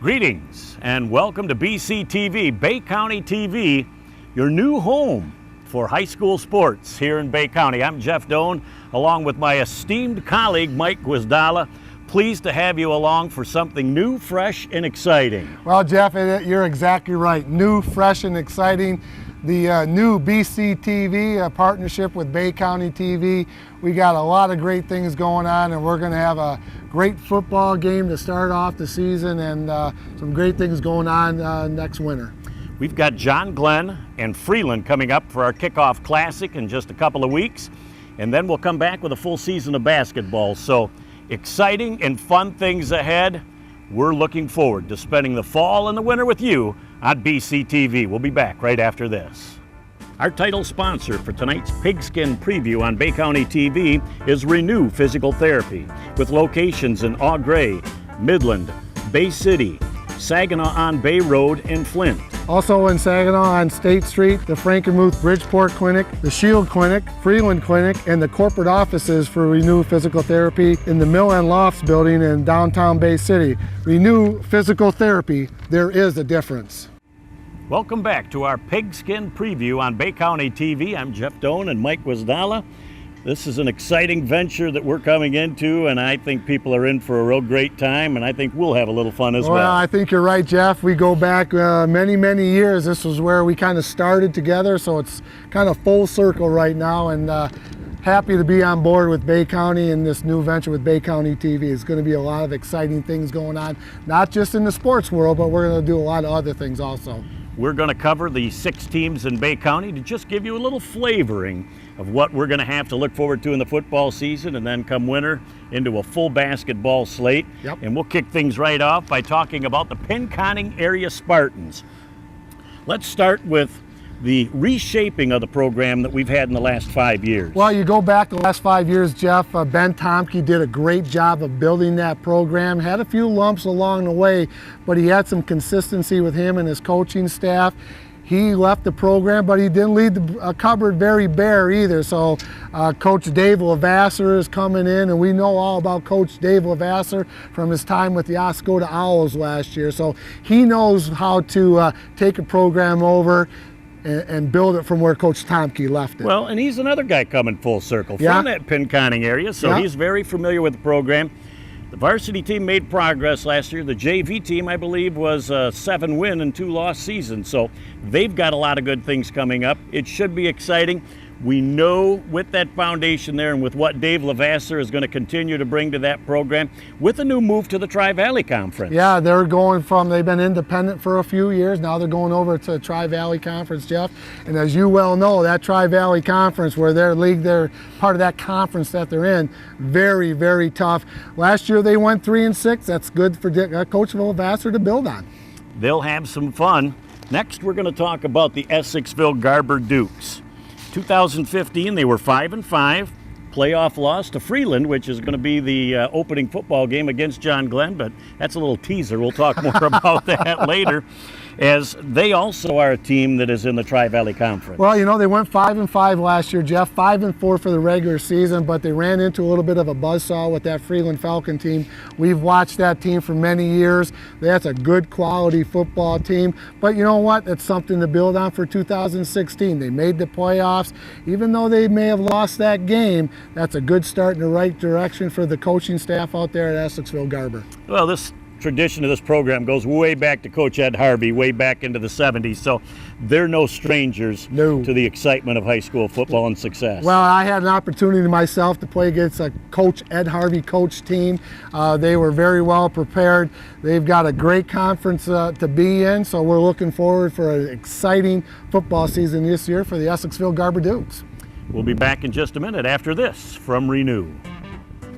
Greetings and welcome to BCTV, Bay County TV, your new home for high school sports here in Bay County. I'm Jeff Doan, along with my esteemed colleague Mike Guizdala. Pleased to have you along for something new, fresh, and exciting. Well, Jeff, you're exactly right. New, fresh, and exciting. The new BCTV partnership with Bay County TV. We got a lot of great things going on, and we're going to have a great football game to start off the season, and some great things going on next winter. We've got John Glenn and Freeland coming up for our kickoff classic in just a couple of weeks, and then we'll come back with a full season of basketball. So exciting and fun things ahead. We're looking forward to spending the fall and the winter with you on BCTV. We'll be back right after this. Our title sponsor for tonight's Pigskin Preview on Bay County TV is Renew Physical Therapy, with locations in Eau Gray, Midland, Bay City, Saginaw-on-Bay Road, and Flint. Also in Saginaw on State Street, the Frankenmuth Bridgeport Clinic, the Shield Clinic, Freeland Clinic, and the corporate offices for Renew Physical Therapy in the Mill and Lofts building in downtown Bay City. Renew Physical Therapy, there is a difference. Welcome back to our Pigskin Preview on Bay County TV. I'm Jeff Doan and Mike Guizdala. This is an exciting venture that we're coming into, and I think people are in for a real great time, and I think we'll have a little fun as well. Well, I think you're right, Jeff. We go back many, many years. This was where we kind of started together, so it's kind of full circle right now, and happy to be on board with Bay County in this new venture with Bay County TV. It's going to be a lot of exciting things going on, not just in the sports world, but we're going to do a lot of other things also. We're going to cover the 6 teams in Bay County to just give you a little flavoring of what we're going to have to look forward to in the football season, and then come winter into a full basketball slate. Yep. And we'll kick things right off by talking about the Pinconning area Spartans. Let's start with the reshaping of the program that we've had in the last 5 years. Well, you go back the last 5 years, Jeff, Ben Tomke did a great job of building that program. Had a few lumps along the way, but he had some consistency with him and his coaching staff. He left the program, but he didn't leave the cupboard very bare either. So Coach Dave Lavasser is coming in, and we know all about Coach Dave Lavasser from his time with the Oscoda Owls last year. So he knows how to take a program over and build it from where Coach Tomke left it. Well, and he's another guy coming full circle from that Pinconning area, so he's very familiar with the program. The varsity team made progress last year. The JV team, I believe, was a 7-win and 2-loss season, so they've got a lot of good things coming up. It should be exciting. We know with that foundation there and with what Dave Lavasser is going to continue to bring to that program with a new move to the Tri-Valley Conference. Yeah, they're going from, they've been independent for a few years. Now they're going over to the Tri-Valley Conference, Jeff. And as you well know, that Tri-Valley Conference, where their league, they're part of that conference that they're in, very, very tough. Last year they went 3-6. That's good for Coach Lavasser to build on. They'll have some fun. Next, we're going to talk about the Essexville Garber Dukes. 2015, they were 5-5, playoff loss to Freeland, which is going to be the opening football game against John Glenn, but that's a little teaser. We'll talk more about that later, as they also are a team that is in the Tri-Valley Conference. Well, you know, they went 5-5 last year, Jeff, 5-4 for the regular season, but they ran into a little bit of a buzzsaw with that Freeland Falcon team. We've watched that team for many years. That's a good quality football team, but you know what? It's something to build on for 2016. They made the playoffs. Even though they may have lost that game, that's a good start in the right direction for the coaching staff out there at Essexville Garber. Well, this tradition of this program goes way back to Coach Ed Harvey, way back into the 70s, so they're no strangers to the excitement of high school football and success. Well, I had an opportunity myself to play against a Coach Ed Harvey coach team. They were very well prepared. They've got a great conference to be in, so we're looking forward for an exciting football season this year for the Essexville Garber Dukes. We'll be back in just a minute after this from Renew.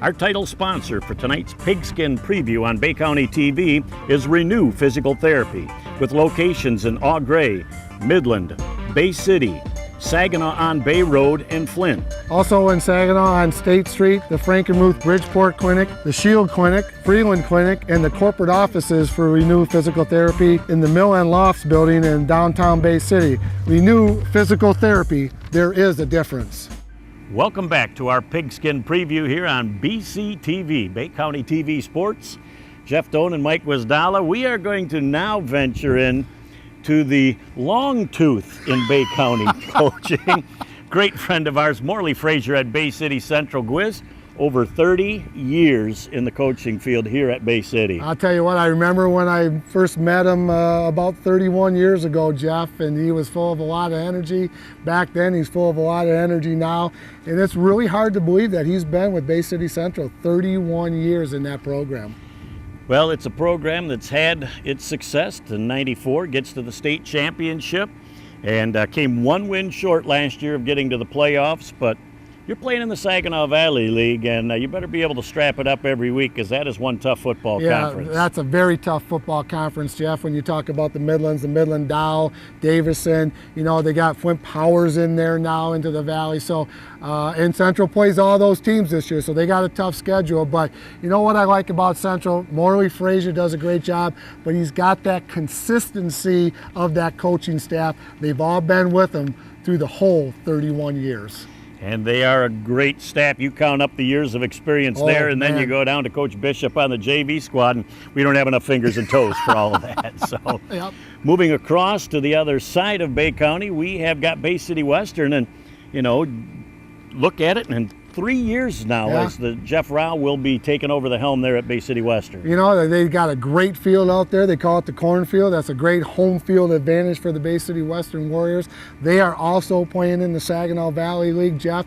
Our title sponsor for tonight's Pigskin Preview on Bay County TV is Renew Physical Therapy, with locations in Eau Gray, Midland, Bay City, Saginaw-on-Bay Road, and Flint. Also in Saginaw on State Street, the Frankenmuth Bridgeport Clinic, the Shield Clinic, Freeland Clinic, and the corporate offices for Renew Physical Therapy in the Mill and Lofts building in downtown Bay City. Renew Physical Therapy, there is a difference. Welcome back to our Pigskin Preview here on BCTV, Bay County TV Sports. Jeff Doan and Mike Wisdala. We are going to now venture in to the long tooth in Bay County coaching. Great friend of ours, Morley Frazier at Bay City Central. Gwiz, over 30 years in the coaching field here at Bay City. I'll tell you what, I remember when I first met him about 31 years ago, Jeff, and he was full of a lot of energy. Back then, he's full of a lot of energy now. And it's really hard to believe that he's been with Bay City Central 31 years in that program. Well, it's a program that's had its success. In '94, gets to the state championship, and came one win short last year of getting to the playoffs. But you're playing in the Saginaw Valley League, and you better be able to strap it up every week, because that is one tough football conference. Yeah, that's a very tough football conference, Jeff. When you talk about the Midlands, the Midland Dow, Davison, you know, they got Flint Powers in there now into the Valley. So, and Central plays all those teams this year, so they got a tough schedule. But you know what I like about Central? Morley Frazier does a great job, but he's got that consistency of that coaching staff. They've all been with him through the whole 31 years. And they are a great staff. You count up the years of experience there, and then you go down to Coach Bishop on the JV squad, and we don't have enough fingers and toes for all of that. So, Moving across to the other side of Bay County, we have got Bay City Western, and you know, look at it, and 3 years now as the Jeff Rao will be taking over the helm there at Bay City Western. You know, they've got a great field out there. They call it the cornfield. That's a great home field advantage for the Bay City Western Warriors. They are also playing in the Saginaw Valley League, Jeff.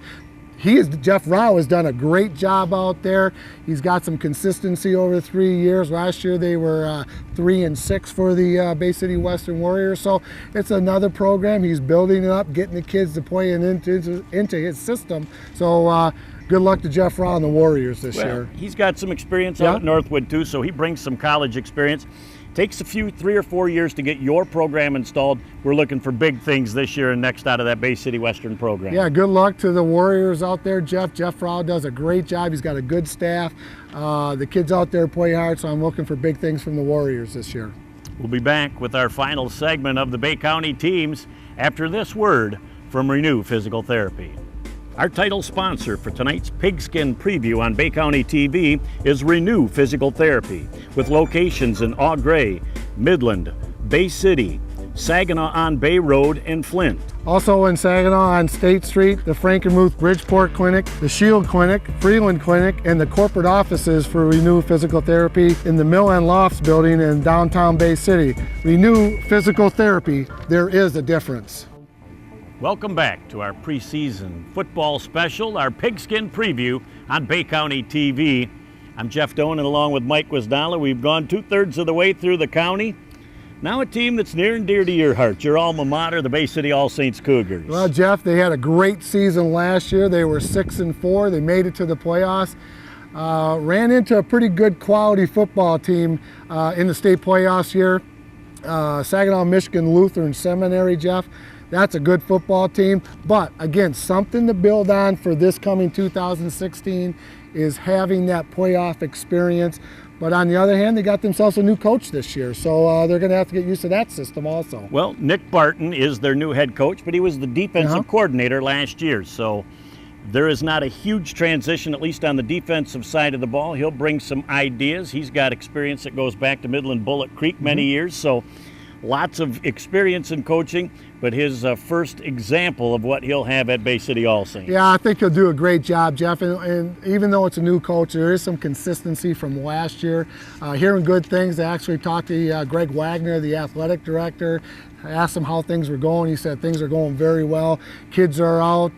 Jeff Rao has done a great job out there. He's got some consistency over 3 years. Last year they were 3-6 for the Bay City Western Warriors. So it's another program. He's building it up, getting the kids to play into his system. So good luck to Jeff Rao and the Warriors this year. He's got some experience out at Northwood too, so he brings some college experience. Takes a few 3 or 4 years to get your program installed. We're looking for big things this year and next out of that Bay City Western program. Yeah, good luck to the Warriors out there, Jeff. Jeff Rao does a great job. He's got a good staff. The kids out there play hard, so I'm looking for big things from the Warriors this year. We'll be back with our final segment of the Bay County teams after this word from Renew Physical Therapy. Our title sponsor for tonight's Pigskin Preview on Bay County TV is Renew Physical Therapy, with locations in Eau Gray, Midland, Bay City, Saginaw on Bay Road, and Flint. Also in Saginaw on State Street, the Frankenmuth Bridgeport Clinic, the Shield Clinic, Freeland Clinic, and the corporate offices for Renew Physical Therapy in the Mill and Lofts building in downtown Bay City. Renew Physical Therapy, there is a difference. Welcome back to our preseason football special, our Pigskin Preview on Bay County TV. I'm Jeff Doan, and along with Mike Wisdala, we've gone 2/3 of the way through the county. Now a team that's near and dear to your heart, your alma mater, the Bay City All Saints Cougars. Well, Jeff, they had a great season last year. They were 6-4. They made it to the playoffs. Ran into a pretty good quality football team in the state playoffs here. Saginaw Michigan Lutheran Seminary, Jeff. That's a good football team, but again, something to build on for this coming 2016 is having that playoff experience. But on the other hand, they got themselves a new coach this year, so they're going to have to get used to that system also. Well, Nick Barton is their new head coach, but he was the defensive coordinator last year, so there is not a huge transition, at least on the defensive side of the ball. He'll bring some ideas. He's got experience that goes back to Midland Bullock Creek many years, so lots of experience in coaching, but his first example of what he'll have at Bay City All Saints. Yeah, I think he'll do a great job, Jeff. And even though it's a new coach, there is some consistency from last year. Hearing good things. I actually talked to Greg Wagner, the athletic director. I asked him how things were going. He said things are going very well. Kids are out.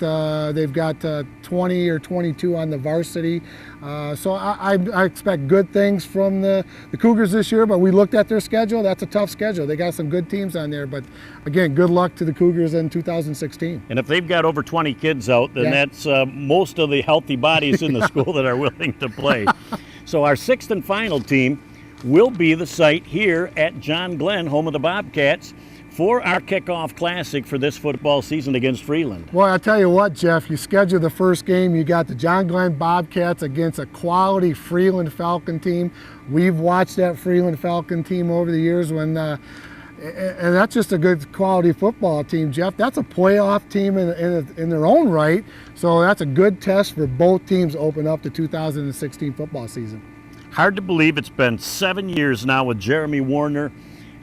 They've got 20 or 22 on the varsity. So I expect good things from the Cougars this year, but we looked at their schedule. That's a tough schedule. They got some good teams on there, but again, good luck to the Cougars in 2016. And if they've got over 20 kids out, then that's most of the healthy bodies in the school that are willing to play. So our sixth and final team will be the site here at John Glenn, home of the Bobcats, for our kickoff classic for this football season against Freeland. Well, I tell you what, Jeff, you schedule the first game, you got the John Glenn Bobcats against a quality Freeland Falcon team. We've watched that Freeland Falcon team over the years when, and that's just a good quality football team, Jeff. That's a playoff team in their own right, so that's a good test for both teams to open up the 2016 football season. Hard to believe it's been 7 years now with Jeremy Warner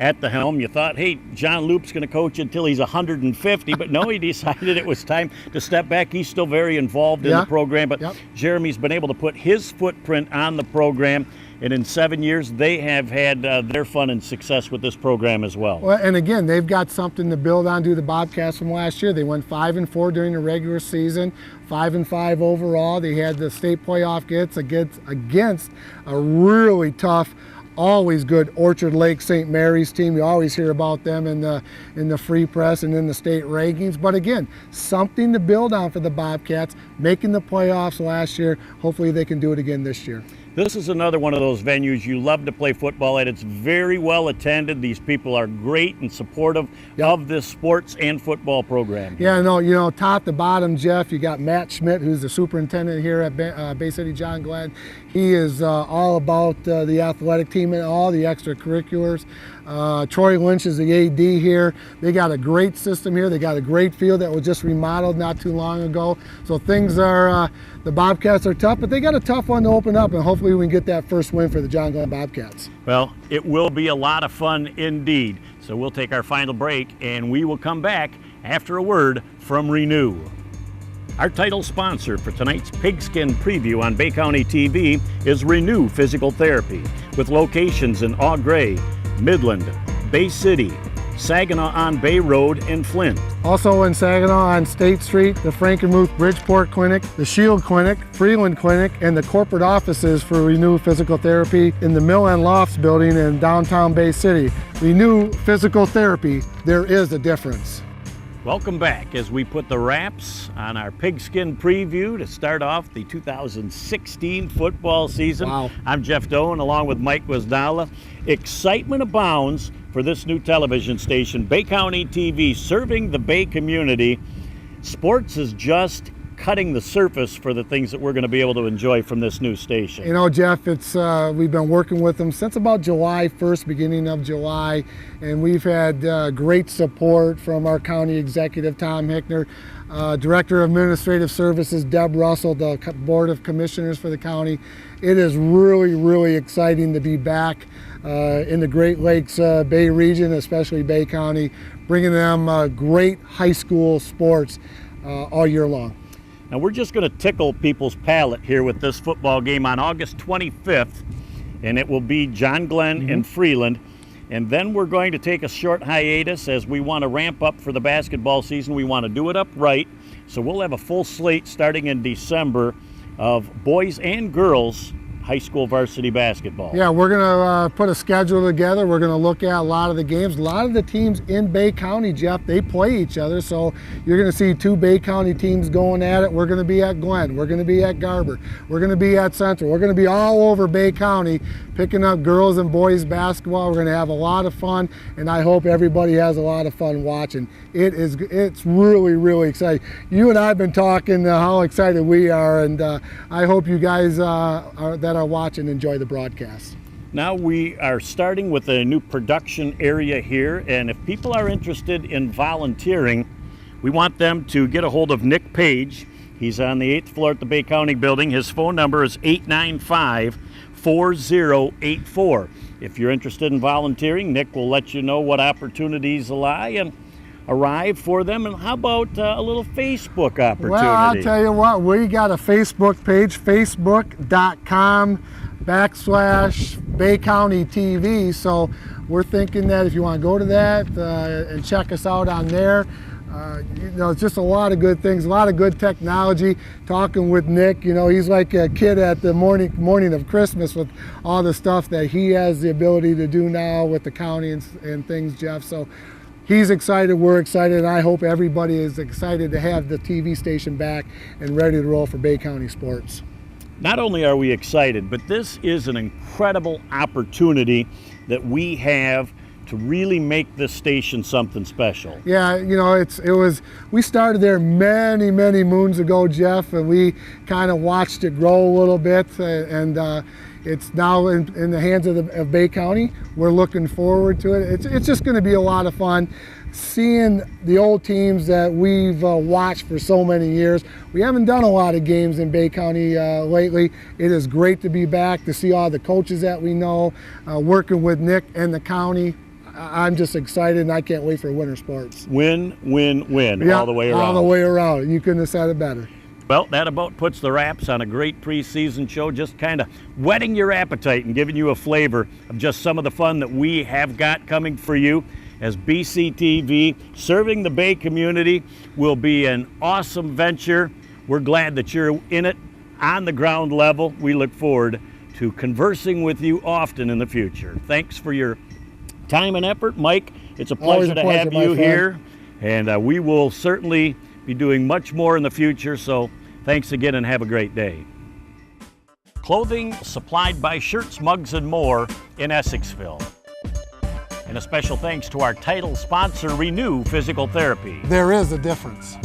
at the helm. You thought, hey, John Loop's going to coach until he's 150, but no, he decided it was time to step back. He's still very involved in the program, but Jeremy's been able to put his footprint on the program, and in 7 years, they have had their fun and success with this program as well. Well, and again, they've got something to build on to the Bobcats from last year. They went 5-4 during the regular season, 5-5 overall. They had the state playoff gets against a really tough, always good Orchard Lake St. Mary's team. You always hear about them in the free press and in the state rankings. But again, something to build on for the Bobcats, making the playoffs last year. Hopefully they can do it again this year. This is another one of those venues you love to play football at. It's very well attended. These people are great and supportive of this sports and football program. Yeah, no, you know, top to bottom, Jeff, you got Matt Schmidt, who's the superintendent here at Bay City John Glenn. He is all about the athletic team and all the extracurriculars. Troy Lynch is the AD here. They got a great system here. They got a great field that was just remodeled not too long ago. So things are, the Bobcats are tough, but they got a tough one to open up, and hopefully we can get that first win for the John Glenn Bobcats. Well, it will be a lot of fun indeed. So we'll take our final break, and we will come back after a word from Renew. Our title sponsor for tonight's Pigskin Preview on Bay County TV is Renew Physical Therapy, with locations in Eau Gray, Midland, Bay City, Saginaw on Bay Road, and Flint. Also in Saginaw on State Street, the Frankenmuth Bridgeport Clinic, the Shield Clinic, Freeland Clinic, and the corporate offices for Renew Physical Therapy in the Mill and Lofts building in downtown Bay City. Renew Physical Therapy, there is a difference. Welcome back as we put the wraps on our Pigskin Preview to start off the 2016 football season. Wow. I'm Jeff Doan along with Mike Wisnala. Excitement abounds for this new television station, Bay County TV, serving the Bay community. Sports is just cutting the surface for the things that we're going to be able to enjoy from this new station. You know, Jeff, it's we've been working with them since about July 1st, beginning of July, and we've had great support from our county executive, Tom Hickner, Director of Administrative Services, Deb Russell, the Board of Commissioners for the county. It is really, really exciting to be back in the Great Lakes Bay region, especially Bay County, bringing them great high school sports all year long. Now we're just going to tickle people's palate here with this football game on August 25th, and it will be John Glenn and Freeland. And then we're going to take a short hiatus as we want to ramp up for the basketball season. We want to do it up right. So we'll have a full slate starting in December of boys and girls high school varsity basketball. Yeah, we're going to put a schedule together. We're going to look at a lot of the games. A lot of the teams in Bay County, Jeff, they play each other. So you're going to see two Bay County teams going at it. We're going to be at Glenn. We're going to be at Garber. We're going to be at Central. We're going to be all over Bay County picking up girls and boys basketball. We're going to have a lot of fun, and I hope everybody has a lot of fun watching. It's really, really exciting. You and I have been talking how excited we are, and I hope you guys that are watching enjoy the broadcast. Now we are starting with a new production area here, and if people are interested in volunteering, we want them to get a hold of Nick Page. He's on the 8th floor at the Bay County building. His phone number is 895-4084. If you're interested in volunteering, Nick will let you know what opportunities lie and arrive for them. And how about a little Facebook opportunity? Well, I'll tell you what, we got a Facebook page, facebook.com/Bay County TV. So we're thinking that if you want to go to that and check us out on there, you know, it's just a lot of good things, a lot of good technology. Talking with Nick, you know, he's like a kid at the morning of Christmas with all the stuff that he has the ability to do now with the county and things, Jeff. So he's excited, we're excited, and I hope everybody is excited to have the TV station back and ready to roll for Bay County sports. Not only are we excited, but this is an incredible opportunity that we have to really make this station something special. Yeah, you know, we started there many, many moons ago, Jeff, and we kind of watched it grow a little bit, and It's now in the hands of Bay County. We're looking forward to it. It's just going to be a lot of fun. Seeing the old teams that we've watched for so many years. We haven't done a lot of games in Bay County lately. It is great to be back, to see all the coaches that we know, working with Nick and the county. I'm just excited, and I can't wait for winter sports. Win, win, win, Yeah, all the way around. All the way around. You couldn't have said it better. Well, that about puts the wraps on a great preseason show, just kind of whetting your appetite and giving you a flavor of just some of the fun that we have got coming for you. As BCTV, serving the Bay community will be an awesome venture. We're glad that you're in it on the ground level. We look forward to conversing with you often in the future. Thanks for your time and effort, Mike. It's a pleasure to have you here, and we will certainly be doing much more in the future, so thanks again and have a great day. Clothing supplied by Shirts, Mugs, and More in Essexville. And a special thanks to our title sponsor, Renew Physical Therapy. There is a difference.